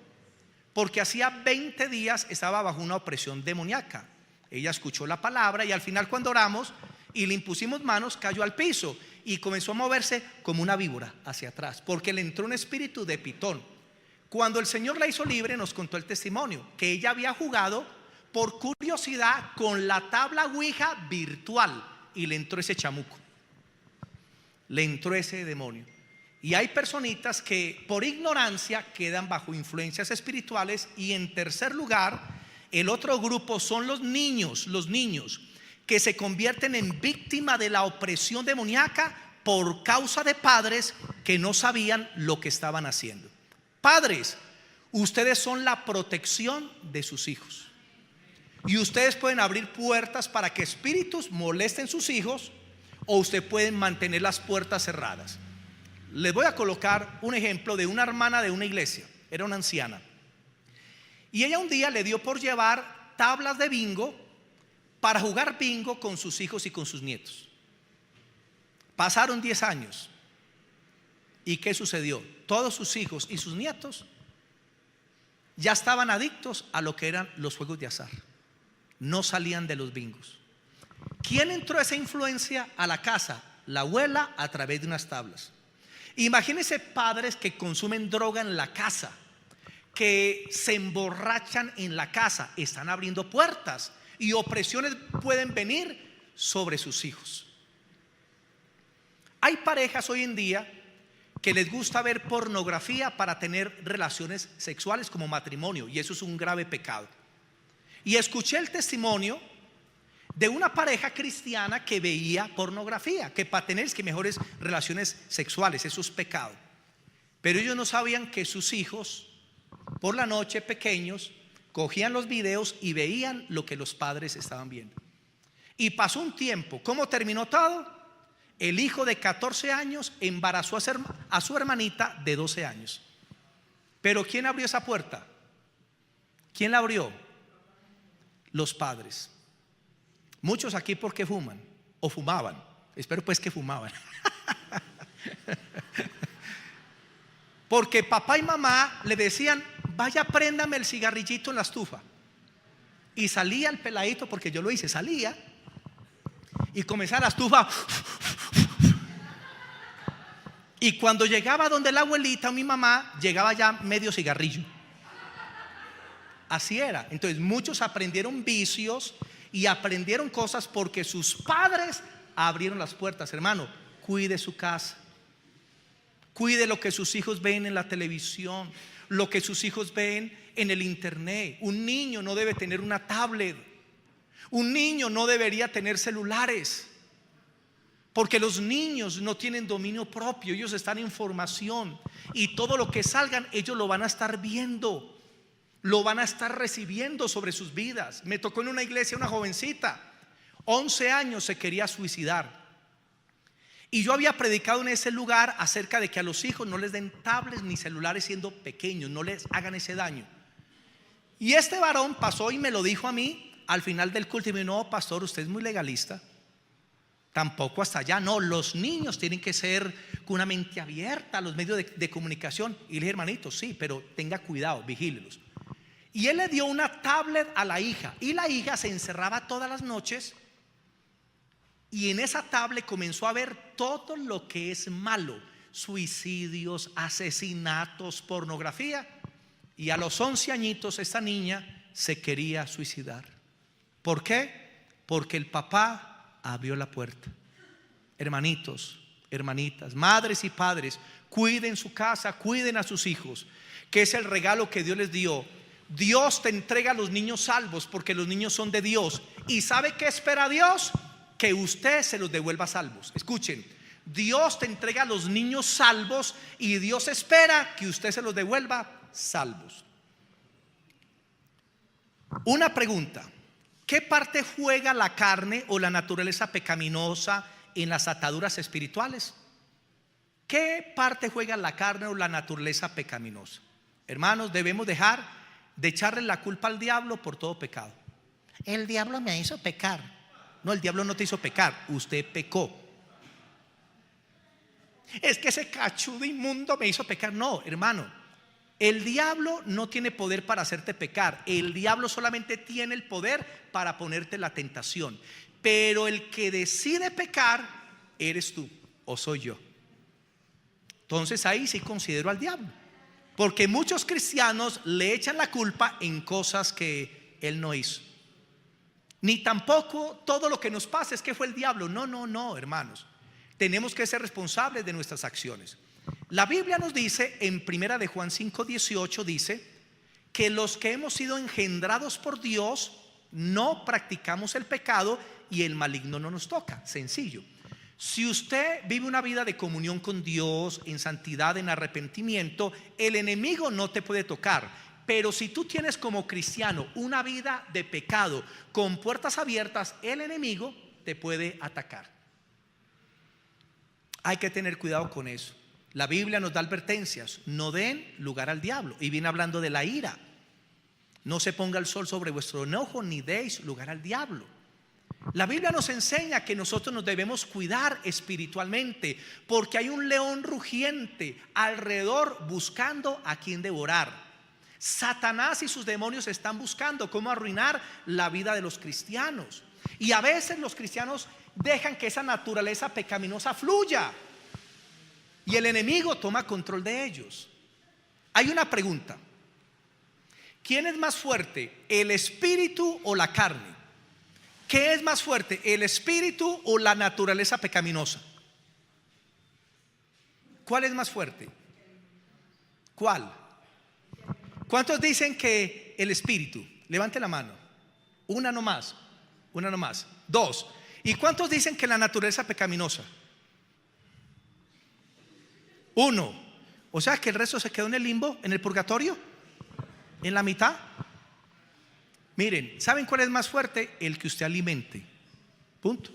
porque hacía 20 días estaba bajo una opresión demoníaca. Ella escuchó la palabra y al final, cuando oramos y le impusimos manos, cayó al piso y comenzó a moverse como una víbora hacia atrás, porque le entró un espíritu de pitón. Cuando el Señor la hizo libre, nos contó el testimonio que ella había jugado por curiosidad con la tabla Ouija virtual y le entró ese chamuco, le entró ese demonio. Y hay personitas que por ignorancia quedan bajo influencias espirituales. Y en tercer lugar, el otro grupo son los niños que se convierten en víctima de la opresión demoníaca por causa de padres que no sabían lo que estaban haciendo. Padres, ustedes son la protección de sus hijos, y ustedes pueden abrir puertas para que espíritus molesten sus hijos, o ustedes pueden mantener las puertas cerradas. Les voy a colocar un ejemplo de una hermana de una iglesia. Era una anciana, y ella un día le dio por llevar tablas de bingo para jugar bingo con sus hijos y con sus nietos. Pasaron 10 años. ¿Y qué sucedió? Todos sus hijos y sus nietos ya estaban adictos a lo que eran los juegos de azar. No salían de los bingos. ¿Quién entró esa influencia a la casa? La abuela, a través de unas tablas. Imagínense padres que consumen droga en la casa, que se emborrachan en la casa, están abriendo puertas y opresiones pueden venir sobre sus hijos. Hay parejas hoy en día que les gusta ver pornografía para tener relaciones sexuales como matrimonio, y eso es un grave pecado. Y escuché el testimonio de una pareja cristiana que veía pornografía, que para tener mejores relaciones sexuales, eso es pecado. Pero ellos no sabían que sus hijos por la noche, pequeños, cogían los videos y veían lo que los padres estaban viendo. Y pasó un tiempo. ¿Cómo terminó todo? El hijo de 14 años embarazó a su hermanita de 12 años. Pero ¿quién abrió esa puerta? ¿Quién la abrió? Los padres. Muchos aquí, ¿por qué fuman? O fumaban. Espero pues que fumaban. Porque papá y mamá le decían: vaya, préndame el cigarrillito en la estufa. Y salía el peladito, porque yo lo hice, salía y comenzaba la estufa. Y cuando llegaba donde la abuelita o mi mamá, llegaba ya medio cigarrillo. Así era. Entonces muchos aprendieron vicios y aprendieron cosas porque sus padres abrieron las puertas. Hermano, cuide su casa, cuide lo que sus hijos ven en la televisión, lo que sus hijos ven en el internet. Un niño no debe tener una tablet, un niño no debería tener celulares, porque los niños no tienen dominio propio. Ellos están en formación, y todo lo que salgan ellos lo van a estar viendo, lo van a estar recibiendo sobre sus vidas. Me tocó en una iglesia una jovencita, 11 años, se quería suicidar. Y yo había predicado en ese lugar acerca de que a los hijos no les den tablets ni celulares siendo pequeños, no les hagan ese daño. Y este varón pasó y me lo dijo a mí al final del culto y me dijo: no, pastor, usted es muy legalista. Tampoco hasta allá, no, los niños tienen que ser con una mente abierta a los medios de comunicación. Y le dije: hermanito, sí, pero tenga cuidado, vigílelos. Y él le dio una tablet a la hija, y la hija se encerraba todas las noches, y en esa tablet comenzó a ver todo lo que es malo: suicidios, asesinatos, pornografía. Y a los 11 añitos esta niña se quería suicidar. ¿Por qué? Porque el papá abrió la puerta. Hermanitos, hermanitas, madres y padres, cuiden su casa, cuiden a sus hijos, que es el regalo que Dios les dio. Dios te entrega a los niños salvos porque los niños son de Dios. ¿Y sabe qué espera Dios? Que usted se los devuelva salvos. Escuchen, Dios te entrega a los niños salvos y Dios espera que usted se los devuelva salvos. Una pregunta: ¿qué parte juega la carne o la naturaleza pecaminosa en las ataduras espirituales? ¿Qué parte juega la carne o la naturaleza pecaminosa? Hermanos, debemos dejar de echarle la culpa al diablo por todo pecado. El diablo me hizo pecar. No, el diablo no te hizo pecar, usted pecó. es que ese cachudo inmundo me hizo pecar. No, hermano, el diablo no tiene poder para hacerte pecar. El diablo solamente tiene el poder para ponerte la tentación. Pero el que decide pecar eres tú o soy yo. Entonces ahí sí considero al diablo, porque muchos cristianos le echan la culpa en cosas que él no hizo. Ni tampoco todo lo que nos pasa es que fue el diablo. No, hermanos. Tenemos que ser responsables de nuestras acciones. La Biblia nos dice en 1 de Juan 5:18, dice que los que hemos sido engendrados por Dios no practicamos el pecado y el maligno no nos toca. Sencillo. Si usted vive una vida de comunión con Dios, en santidad, en arrepentimiento, el enemigo no te puede tocar. Pero si tú tienes como cristiano una vida de pecado con puertas abiertas, el enemigo te puede atacar. Hay que tener cuidado con eso. La Biblia nos da advertencias: no den lugar al diablo. Y viene hablando de la ira. No se ponga el sol sobre vuestro enojo, ni deis lugar al diablo. La Biblia nos enseña que nosotros nos debemos cuidar espiritualmente, porque hay un león rugiente alrededor buscando a quien devorar. Satanás y sus demonios están buscando cómo arruinar la vida de los cristianos. Y a veces los cristianos dejan que esa naturaleza pecaminosa fluya y el enemigo toma control de ellos. Hay una pregunta: ¿quién es más fuerte, el espíritu o la carne? ¿Qué es más fuerte, el espíritu o la naturaleza pecaminosa? ¿Cuál es más fuerte? ¿Cuál? ¿Cuántos dicen que el espíritu? Levante la mano. Una nomás. Dos. ¿Y cuántos dicen que la naturaleza pecaminosa? Uno. O sea que el resto se quedó en el limbo, en el purgatorio, en la mitad. Miren, ¿saben cuál es más fuerte? El que usted alimente. Punto.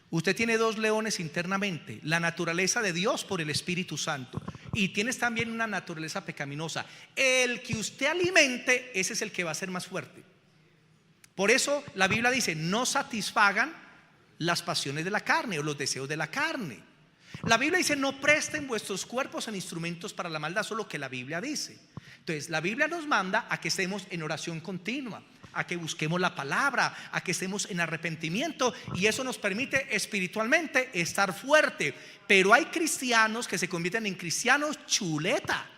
Usted tiene dos leones internamente: la naturaleza de Dios por el Espíritu Santo, y tienes también una naturaleza pecaminosa. El que usted alimente, ese es el que va a ser más fuerte. Por eso la Biblia dice: no satisfagan las pasiones de la carne o los deseos de la carne. La Biblia dice: no presten vuestros cuerpos en instrumentos para la maldad. Eso es lo que la Biblia dice. Entonces la Biblia nos manda a que estemos en oración continua, a que busquemos la palabra, a que estemos en arrepentimiento, y eso nos permite espiritualmente estar fuerte. Pero hay cristianos que se convierten en cristianos chuleta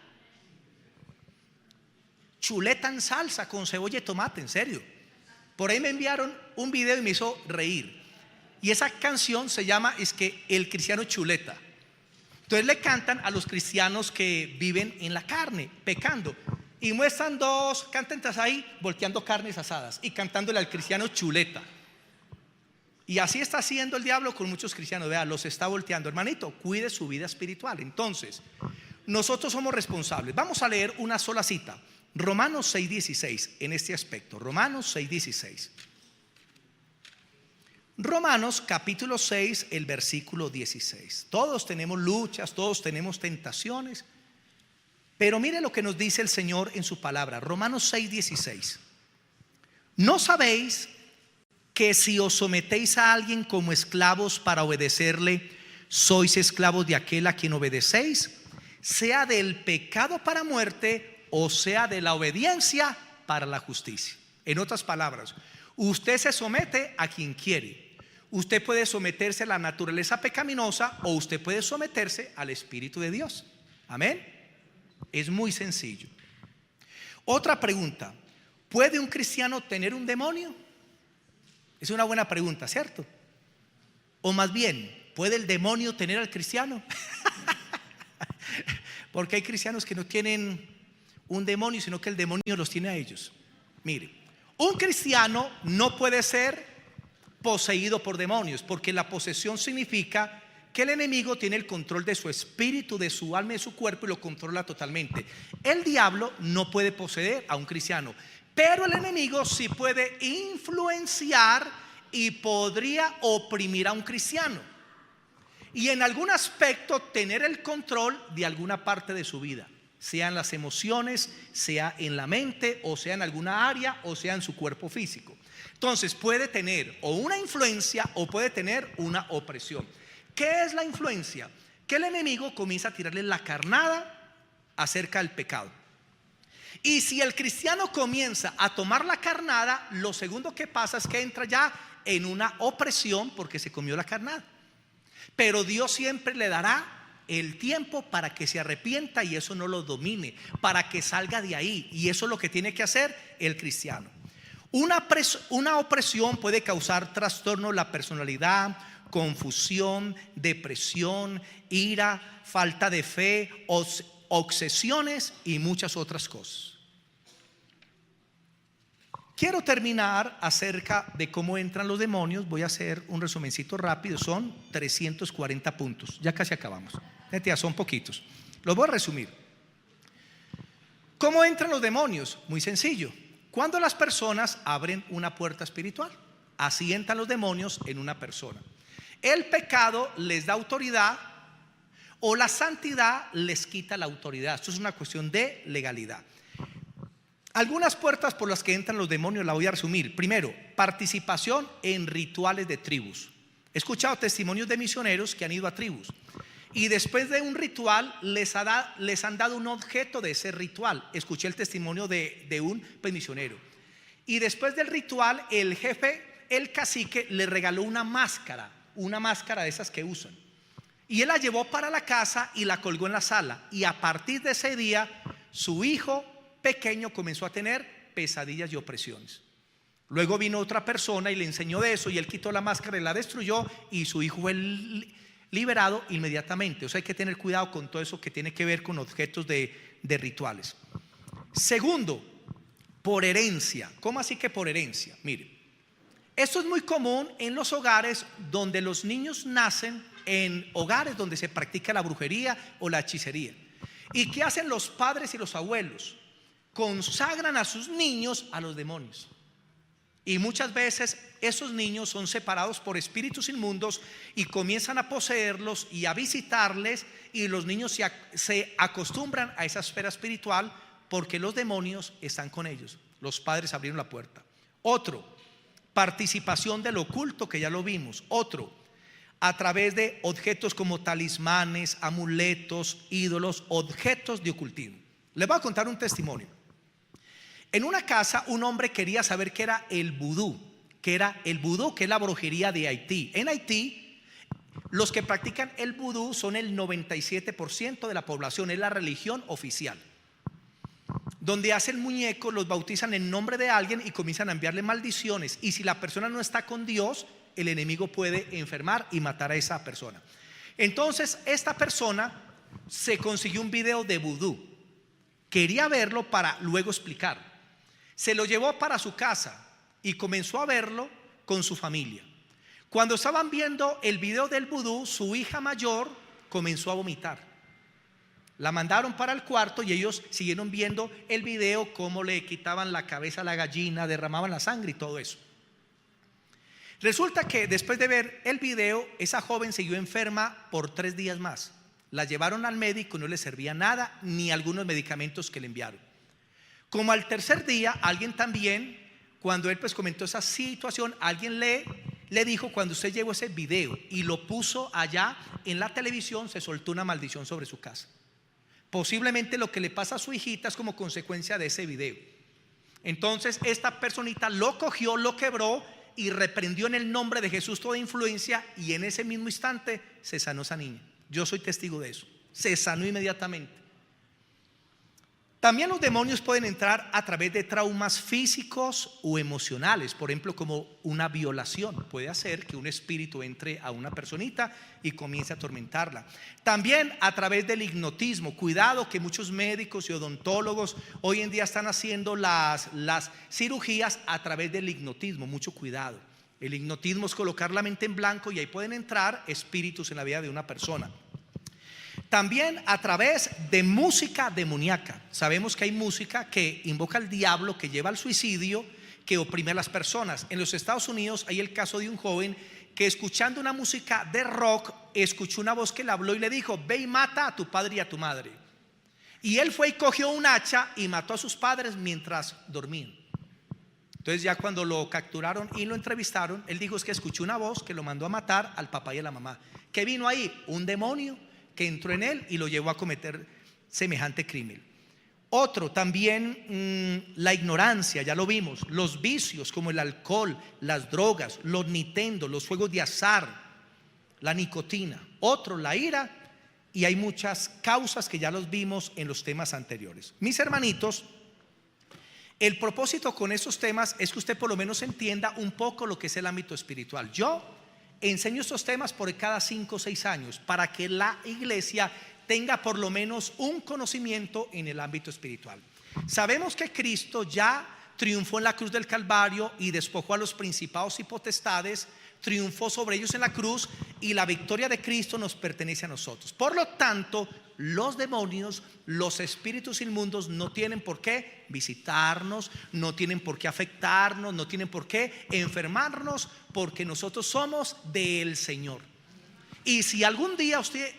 en salsa con cebolla y tomate, en serio. Por ahí me enviaron un video y me hizo reír, y esa canción se llama El cristiano chuleta. Entonces le cantan a los cristianos que viven en la carne, pecando, y muestran dos cantantes ahí volteando carnes asadas y cantándole al cristiano chuleta. Y así está haciendo el diablo con muchos cristianos. Vea, los está volteando. Hermanito, cuide su vida espiritual. Entonces, nosotros somos responsables. Vamos a leer una sola cita: Romanos 6:16 en este aspecto. Romanos 6:16. Romanos capítulo 6, el versículo 16. Todos tenemos luchas, todos tenemos tentaciones, pero mire lo que nos dice el Señor en su palabra. Romanos 6:16. ¿No sabéis que si os sometéis a alguien como esclavos para obedecerle, sois esclavos de aquel a quien obedecéis, sea del pecado para muerte o sea de la obediencia para la justicia? En otras palabras, usted se somete a quien quiere. Usted puede someterse a la naturaleza pecaminosa o usted puede someterse al Espíritu de Dios. Amén. Es muy sencillo. Otra pregunta: ¿puede un cristiano tener un demonio? Es una buena pregunta, ¿cierto? O más bien, ¿puede el demonio tener al cristiano? Porque hay cristianos que no tienen un demonio, sino que el demonio los tiene a ellos. Mire, un cristiano no puede ser poseído por demonios, porque la posesión significa que el enemigo tiene el control de su espíritu, de su alma y de su cuerpo, y lo controla totalmente. El diablo no puede poseer a un cristiano, pero el enemigo sí puede influenciar y podría oprimir a un cristiano, y en algún aspecto tener el control de alguna parte de su vida, sea en las emociones, sea en la mente, o sea en alguna área, o sea en su cuerpo físico. Entonces puede tener o una influencia o puede tener una opresión. ¿Qué es la influencia? que el enemigo comienza a tirarle la carnada acerca del pecado. Y si el cristiano comienza a tomar la carnada, lo segundo que pasa es que entra ya en una opresión porque se comió la carnada. Pero Dios siempre le dará el tiempo para que se arrepienta y eso no lo domine, para que salga de ahí. Y eso es lo que tiene que hacer el cristiano. Una opresión puede causar trastorno de la personalidad, confusión, depresión, ira, falta de fe, obsesiones y muchas otras cosas. Quiero terminar acerca de cómo entran los demonios. Voy a hacer un resumencito rápido. Son 340 puntos. Ya casi acabamos. Ya son poquitos. Los voy a resumir. ¿Cómo entran los demonios? Muy sencillo. Cuando las personas abren una puerta espiritual, así entran los demonios en una persona. El pecado les da autoridad o la santidad les quita la autoridad. Esto es una cuestión de legalidad. Algunas puertas por las que entran los demonios la voy a resumir. Primero, participación en rituales de tribus. He escuchado testimonios de misioneros que han ido a tribus y después de un ritual les han dado un objeto de ese ritual. Escuché el testimonio de un misionero. Y después del ritual el jefe, el cacique, le regaló una máscara de esas que usan. Y él la llevó para la casa y la colgó en la sala. Y a partir de ese día su hijo pequeño comenzó a tener pesadillas y opresiones. Luego vino otra persona y le enseñó de eso y él quitó la máscara y la destruyó y su hijo fue liberado inmediatamente. O sea, hay que tener cuidado con todo eso que tiene que ver con objetos de rituales. Segundo, por herencia. ¿Cómo así que por herencia? Mire, esto es muy común en los hogares donde los niños nacen, en hogares donde se practica la brujería o la hechicería. ¿Y qué hacen los padres y los abuelos? Consagran a sus niños a los demonios. Y muchas veces esos niños son separados por espíritus inmundos y comienzan a poseerlos y a visitarles, y los niños se acostumbran a esa esfera espiritual porque los demonios están con ellos. Los padres abrieron la puerta. Otro, participación del oculto, que ya lo vimos. Otro, a través de objetos como talismanes, amuletos, ídolos, objetos de ocultismo. Les voy a contar un testimonio. En una casa un hombre quería saber qué era el vudú, que es la brujería de Haití. En Haití, los que practican el vudú son el 97% de la población, es la religión oficial. Donde hacen muñecos, los bautizan en nombre de alguien y comienzan a enviarle maldiciones. Y si la persona no está con Dios, el enemigo puede enfermar y matar a esa persona. Entonces, esta persona se consiguió un video de vudú. Quería verlo para luego explicar. Se lo llevó para su casa y comenzó a verlo con su familia. Cuando estaban viendo el video del vudú, su hija mayor comenzó a vomitar. La mandaron para el cuarto y ellos siguieron viendo el video, cómo le quitaban la cabeza a la gallina, derramaban la sangre y todo eso. Resulta que después de ver el video, esa joven siguió enferma por 3 días más. La llevaron al médico, no le servía nada, ni algunos medicamentos que le enviaron. Como al tercer día, alguien también, cuando él comentó esa situación, alguien le dijo: cuando usted llevó ese video y lo puso allá en la televisión, se soltó una maldición sobre su casa. Posiblemente lo que le pasa a su hijita es como consecuencia de ese video. Entonces esta personita lo cogió, lo quebró y reprendió en el nombre de Jesús toda influencia, y en ese mismo instante se sanó esa niña. Yo soy testigo de eso. Se sanó inmediatamente. También los demonios pueden entrar a través de traumas físicos o emocionales. Por ejemplo, como una violación puede hacer que un espíritu entre a una personita y comience a atormentarla. También a través del hipnotismo. Cuidado, que muchos médicos y odontólogos hoy en día están haciendo las cirugías a través del hipnotismo. Mucho cuidado. El hipnotismo es colocar la mente en blanco y ahí pueden entrar espíritus en la vida de una persona. También a través de música demoníaca. Sabemos que hay música que invoca al diablo, que lleva al suicidio, que oprime a las personas. En los Estados Unidos hay el caso de un joven que, escuchando una música de rock, escuchó una voz que le habló y le dijo: ve y mata a tu padre y a tu madre. Y él fue y cogió un hacha y mató a sus padres mientras dormían. Entonces ya cuando lo capturaron y lo entrevistaron, él dijo: es que escuchó una voz que lo mandó a matar al papá y a la mamá. ¿Qué vino ahí? Un demonio que entró en él y lo llevó a cometer semejante crimen. Otro también, la ignorancia, ya lo vimos, los vicios como el alcohol, las drogas, los Nintendo, los juegos de azar, la nicotina. Otro, la ira, y hay muchas causas que ya los vimos en los temas anteriores. Mis hermanitos, el propósito con esos temas es que usted por lo menos entienda un poco lo que es el ámbito espiritual. Yo enseño estos temas por cada 5 o 6 años para que la iglesia tenga por lo menos un conocimiento en el ámbito espiritual. Sabemos que Cristo ya triunfó en la cruz del Calvario y despojó a los principados y potestades, triunfó sobre ellos en la cruz, y la victoria de Cristo nos pertenece a nosotros. Por lo tanto, los demonios, los espíritus inmundos no tienen por qué visitarnos, no tienen por qué afectarnos, no tienen por qué enfermarnos, porque nosotros somos del Señor. Y si algún día usted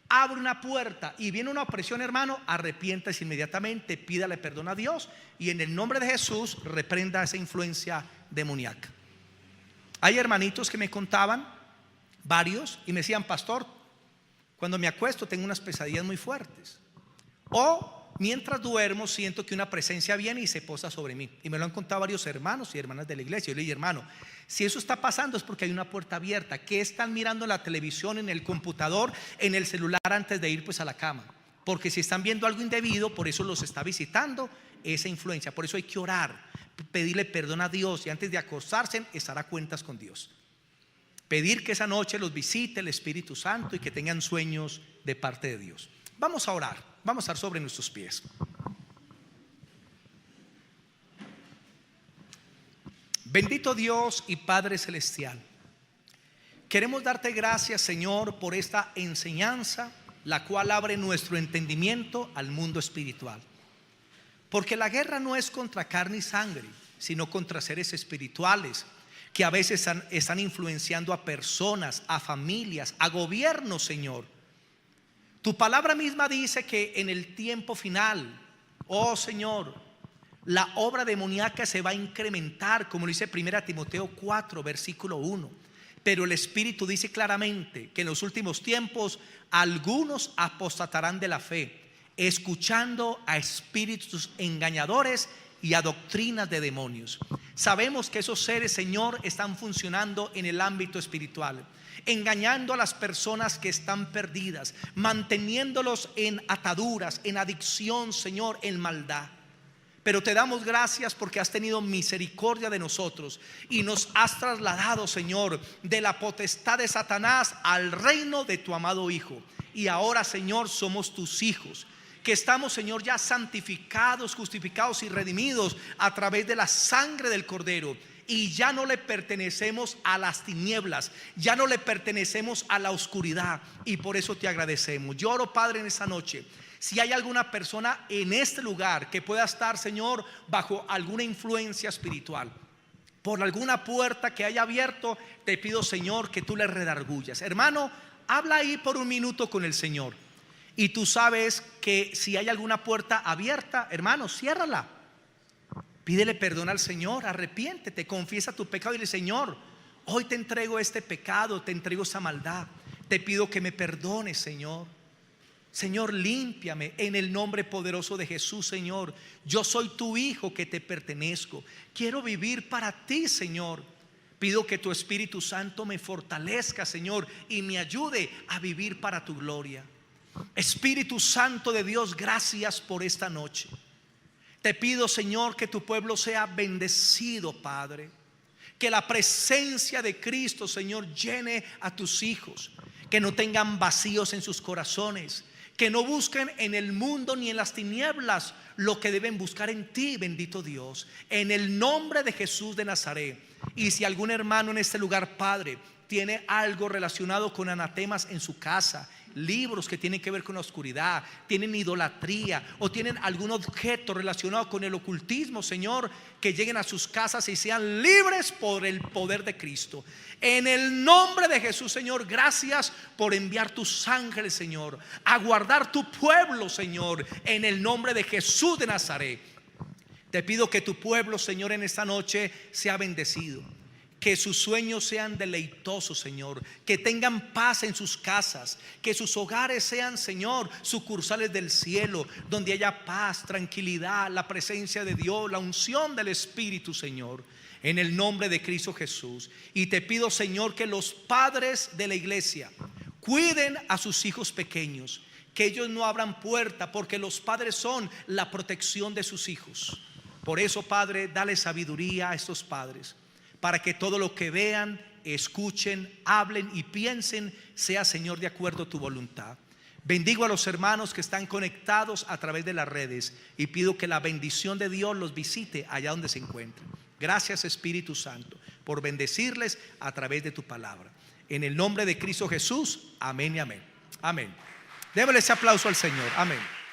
abre una puerta y viene una opresión, hermano, arrepiéntase inmediatamente, pídale perdón a Dios y en el nombre de Jesús reprenda esa influencia demoníaca. Hay hermanitos que me contaban, varios, y me decían: pastor, cuando me acuesto tengo unas pesadillas muy fuertes, o mientras duermo siento que una presencia viene y se posa sobre mí. Y me lo han contado varios hermanos y hermanas de la iglesia. Yo le dije: hermano, si eso está pasando es porque hay una puerta abierta. ¿Qué están mirando en la televisión, en el computador, en el celular antes de ir pues a la cama? Porque si están viendo algo indebido, por eso los está visitando esa influencia. Por eso hay que orar, pedirle perdón a Dios, y antes de acostarse estar a cuentas con Dios. Pedir que esa noche los visite el Espíritu Santo y que tengan sueños de parte de Dios. Vamos a orar, vamos a estar sobre nuestros pies. Bendito Dios y Padre Celestial, queremos darte gracias, Señor, por esta enseñanza, la cual abre nuestro entendimiento al mundo espiritual. Porque la guerra no es contra carne y sangre, sino contra seres espirituales que a veces están influenciando a personas, a familias, a gobiernos, Señor. Tu palabra misma dice que en el tiempo final, oh Señor, la obra demoníaca se va a incrementar, como lo dice 1 Timoteo 4, versículo 1. Pero el Espíritu dice claramente que en los últimos tiempos algunos apostatarán de la fe, escuchando a espíritus engañadores y a doctrinas de demonios. Sabemos que esos seres, Señor, están funcionando en el ámbito espiritual, engañando a las personas que están perdidas, manteniéndolos en ataduras, en adicción, Señor, en maldad. Pero te damos gracias porque has tenido misericordia de nosotros y nos has trasladado, Señor, de la potestad de Satanás al reino de tu amado Hijo. Y ahora, Señor, somos tus hijos, que estamos, Señor, ya santificados, justificados y redimidos a través de la sangre del Cordero. Y ya no le pertenecemos a las tinieblas, ya no le pertenecemos a la oscuridad. Y por eso te agradecemos. Yo oro, Padre, en esta noche, si hay alguna persona en este lugar que pueda estar, Señor, bajo alguna influencia espiritual, por alguna puerta que haya abierto, te pido, Señor, que tú le redargullas. Hermano, habla ahí por un minuto con el Señor. Y tú sabes que si hay alguna puerta abierta, hermano, ciérrala. Pídele perdón al Señor, arrepiéntete, confiesa tu pecado y dile: Señor, hoy te entrego este pecado, te entrego esa maldad. Te pido que me perdones, Señor. Señor, límpiame en el nombre poderoso de Jesús, Señor. Yo soy tu hijo que te pertenezco. Quiero vivir para ti, Señor. Pido que tu Espíritu Santo me fortalezca, Señor, y me ayude a vivir para tu gloria. Espíritu Santo de Dios, gracias por esta noche. Te pido, Señor, que tu pueblo sea bendecido, Padre. Que la presencia de Cristo, Señor, llene a tus hijos. Que no tengan vacíos en sus corazones. Que no busquen en el mundo ni en las tinieblas lo que deben buscar en ti, bendito Dios. En el nombre de Jesús de Nazaret. Y si algún hermano en este lugar, Padre, tiene algo relacionado con anatemas en su casa, libros que tienen que ver con la oscuridad, tienen idolatría o tienen algún objeto relacionado con el ocultismo, Señor, que lleguen a sus casas y sean libres por el poder de Cristo. En el nombre de Jesús, Señor, gracias por enviar tus ángeles, Señor, a guardar tu pueblo, Señor, en el nombre de Jesús de Nazaret. Te pido que tu pueblo, Señor, en esta noche sea bendecido. Que sus sueños sean deleitosos, Señor. Que tengan paz en sus casas. Que sus hogares sean, Señor, sucursales del cielo, donde haya paz, tranquilidad, la presencia de Dios, la unción del Espíritu, Señor, en el nombre de Cristo Jesús. Y te pido, Señor, que los padres de la iglesia cuiden a sus hijos pequeños, que ellos no abran puerta, porque los padres son la protección de sus hijos. Por eso, Padre, dale sabiduría a estos padres, para que todo lo que vean, escuchen, hablen y piensen sea, Señor, de acuerdo a tu voluntad. Bendigo a los hermanos que están conectados a través de las redes y pido que la bendición de Dios los visite allá donde se encuentren. Gracias, Espíritu Santo, por bendecirles a través de tu palabra. En el nombre de Cristo Jesús, amén y amén. Amén. Démosle ese aplauso al Señor. Amén.